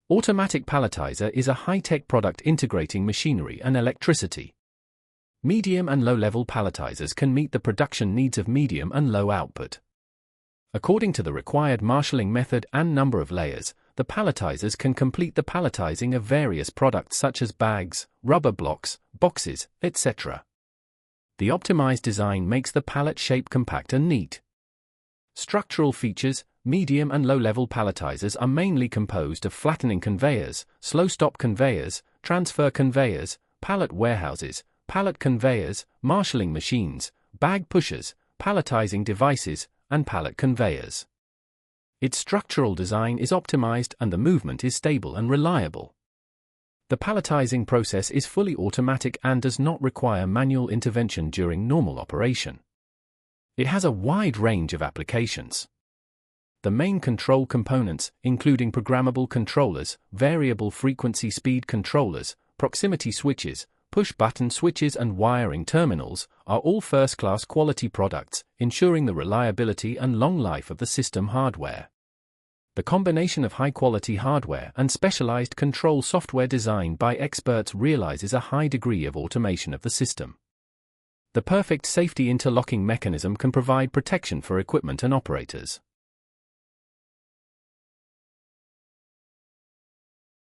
Automatic Palletizer is a high-tech product integrating machinery and electricity. Medium and low-level palletizers can meet the production needs of medium and low output. According to the required marshalling method and number of layers, the palletizers can complete the palletizing of various products such as bags, rubber blocks, boxes, etc. The optimized design makes the pallet shape compact and neat. Structural features: medium and low-level palletizers are mainly composed of flattening conveyors, slow-stop conveyors, transfer conveyors, pallet warehouses, pallet conveyors, marshalling machines, bag pushers, palletizing devices, and pallet conveyors. Its structural design is optimized and the movement is stable and reliable. The palletizing process is fully automatic and does not require manual intervention during normal operation. It has a wide range of applications. The main control components, including programmable controllers, variable frequency speed controllers, proximity switches, push-button switches and wiring terminals, are all first-class quality products, ensuring the reliability and long life of the system hardware. The combination of high-quality hardware and specialized control software designed by experts realizes a high degree of automation of the system. The perfect safety interlocking mechanism can provide protection for equipment and operators.